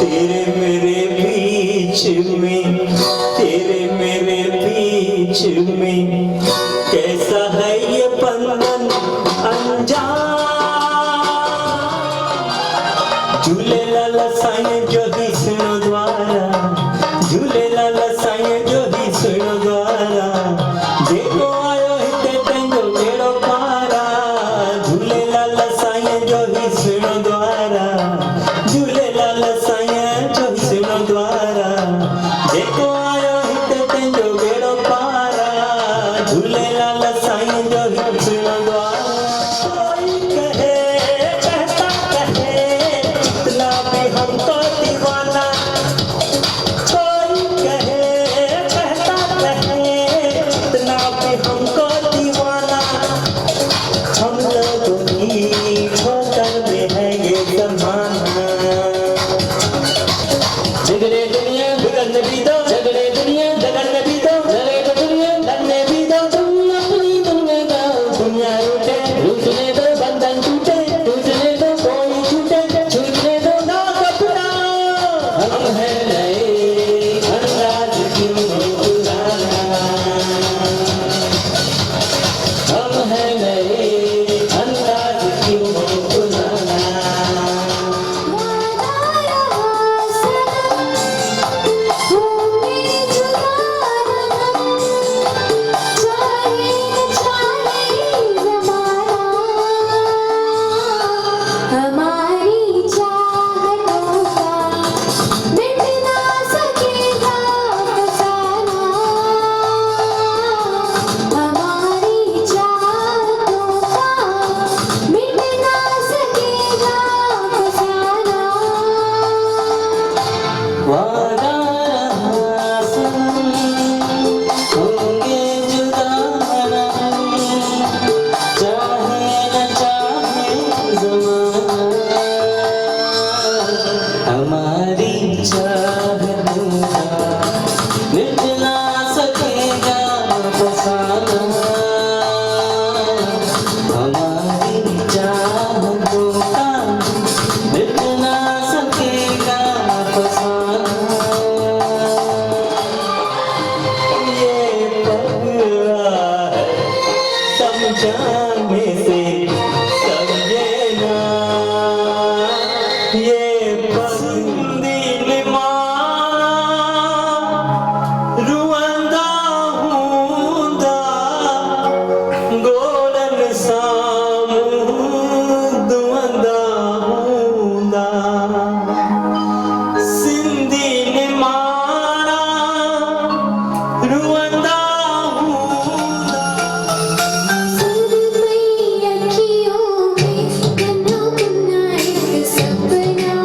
तेरे मेरे बीच में, तेरे मेरे बीच में कैसा है ये बंधन अनजान। झूलेलाल साईं जो ही सुनो द्वारा, झूलेलाल साईं जो ही सुनो द्वारा, जेको आयो हिते तंहिंजो बेड़ो पारा। झूलेलाल साईं जो ही सुनो द्वारा, झूलेलाल साईं जो ही सुनो द्वारा, जेको आयो हिते तंहिंजो बेड़ो पारा। झूलेलाल साईं जो ही सुनो द्वारा। कोई कहे कहता कहे इतना भी हमको दीवाना, कोई कहे कहता कहे इतना भी हमको दीवाना। हम लोगों की ठोकर में है ये जमाना। झगड़े दुनिया बिगड़ने भी दो, झगड़े दुनिया झगड़ने भी दो, झगड़े तो दुनिया लड़ने भी दो। तुम अपनी दुनिया का दुनिया रूठे, रूठने दो बंधन टूटे, टूटने दो कोई छूटे, छूटने दो ना कपड़ा। हम हैं नए अंदाज क्यों पुराना, हम हैं नए अंदाज क्यों पुराना। वादा रहा सनम, होंगे जुदा नहीं, चाहे न चाहे ज़माना। हमारी चाहतों का मिट ना सकेगा फसाना। हमारी चाहतों का मिट ना सकेगा फसाना। ये पगला है समझाने से समझे ना, ये बंदी मां रुअंदा हूंदा, गोरन साम्हूं दुअंदा हूंदा। सिंधी निमाणा रुअंदा हूंदा। सुरमई अखियों में कन्ना कुन्ना एक सपना,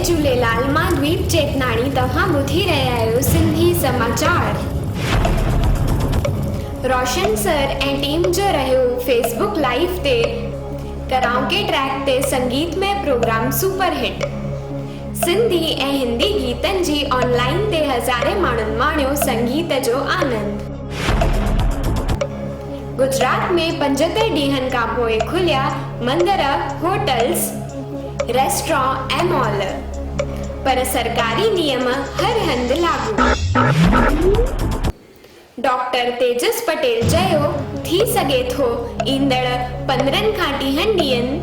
झूलेलाल, मां द्वीप चेतनाणी, तव्हां ॿुधी रहिया आहियो सिंधी समाचार। रोशन सर ऐं टीम जो रहियो फेसबुक लाइव ते कराओके ट्रैक ते संगीतमय प्रोग्राम सुपर हिट। सिंधी ऐं हिंदी गीतनि जी ऑनलाइन ते हज़ारे माण्हुनि माणियो संगीत जो आनंद। गुजरात में 75 ॾींहनि खां पोइ खुलिया मंदिर, होटल्स, रेस्टोरेंट ऐं मॉल, पर सरकारी नियम हर हंधि लागू। डॉक्टर तेजस पटेल चयो, थी सघे थो ईंदड़ 15 खां 30 ॾींहनि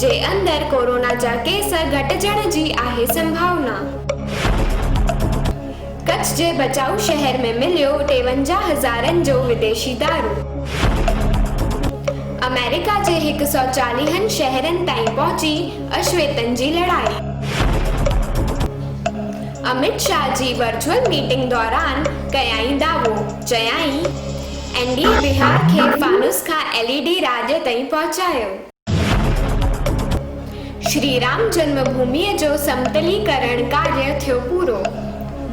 जे अंदरि कोरोना जा केस घटिजण जी आहे संभावना। कच्छ जे भचाऊ शहर में मिलियो 53,000 जो विदेशी दारू। अमेरिका जे 140 शहरनि ताईं पहुची अश्वेतन जी लड़ाई। अमित शाह जी वर्चुअल मीटिंग दौरान कयाई दावो, चयाई एनडीए बिहार खे फानूस खां एलईडी राज्य ताईं पहुचायो। श्री राम जन्मभूमिअ जो समतलीकरण कार्य थियो पूरो।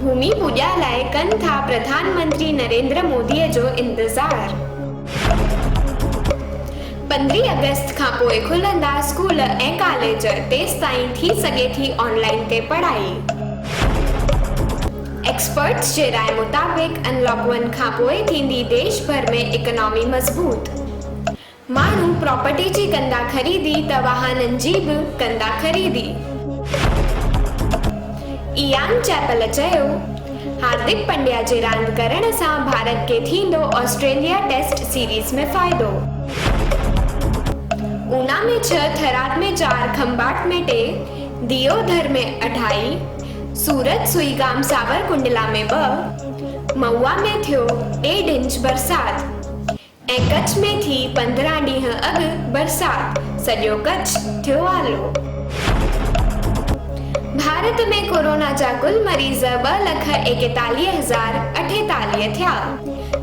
भूमि पूजा लाइ कनि था प्रधानमंत्री नरेंद्र मोदीअ जो इंतज़ार। 15 अगस्त खां पोइ खुलंदा स्कूल ऐं कॉलेज, तेसिताईं थी सघे थी ऑनलाइन ते पढ़ाई। एक्सपर्ट्स जे राय मुताबिक़ अनलॉक 1 खां पोइ थींदी देश भर में इकोनॉमी मज़बूत। माण्हू प्रॉपर्टी जी कंदा ख़रीदी त वाहननि जी बि कंदा ख़रीदी। इयान चैपल चयो, हार्दिक पंड्या जे रांदि करण सां भारत खे थींदो ऑस्ट्रेलिया टेस्ट सीरीज़ में फ़ाइदो। ऊना में 6, थराद में 4, खंबाट में 3, दियोदर में 28, सूरत, सुईगाम, सावरकुंडला में 2, महुआ में थियो 1.5 इंच बरसात ऐं कच्छ में थी 15 ॾींहं अॻु बरसात। सॼो कच्छ थियो आलो। भारत में कोरोना जा कुल मरीज़ 2,41,048 थिया।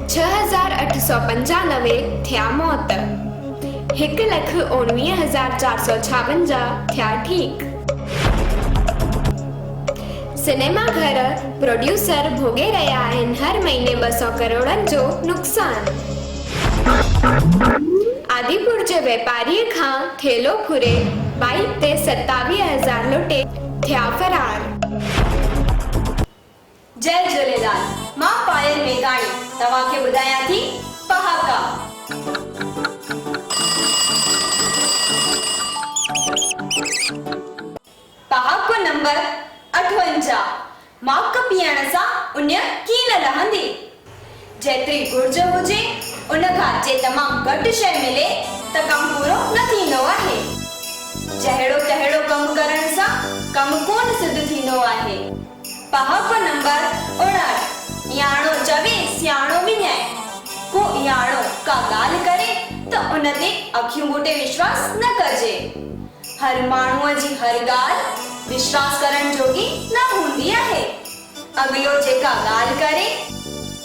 6,895 थिया मौत। 1,19,456 थिया ठीक। सिनेमा घर प्रोड्यूसर भोगे रहिया आहिनि हर महीने 200 करोड़नि जो नुक़सान। आदिपुर जे वापारीअ खां थेलो फुरे बाइक ते 27,000 लुटे थिया फरार। जय झूलेलाल, मां पायल मेघाणी तव्हांखे ॿुधायां थी पहाका। पहाको नंबर 58। माक पीअण सां उन कीन रहंदी। जेतिरी घुर्ज हुजे उन खां जे तमामु घटि शइ मिले त कमु पूरो न थींदो आहे। जहिड़ो तहिड़ो कमु करण सां कमु कोन सिद्ध थींदो आहे। पहाको नंबर 59। याणो चवे सियाणो विञाए। को याणो का ॻाल्हि करे त उन ते अखियूं ॿूटे विश्वास न कजे। हर माण्हूअ जी हर ॻाल्हि विश्वास करण जोगी न हूंदी आहे। अॻिलो जेका ॻाल्हि करे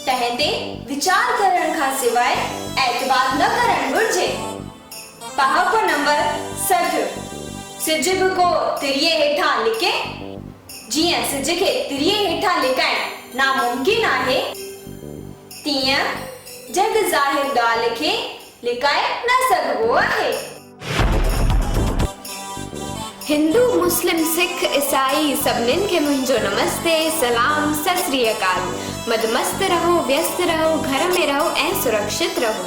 तंहिं ते वीचार करण खां सवाइ एतबार न करणु घुर्जे। पहाको नंबर 60। सिज बि को तिरीअ हेठां लिके। जीअं सिज खे तिरीअ हेठां लिकाइण नामुमकिन आहे, तीअं जग ज़ाहिर ॻाल्हि खे लिकाए न सघिबो आहे। हिंदू, मुस्लिम, सिख, ईसाई सभिनीनि खे मुंहिंजो नमस्ते, सलाम, सत श्री अकाल। मदमस्त रहो, व्यस्त रहो, घर में रहो ऐं सुरक्षित रहो।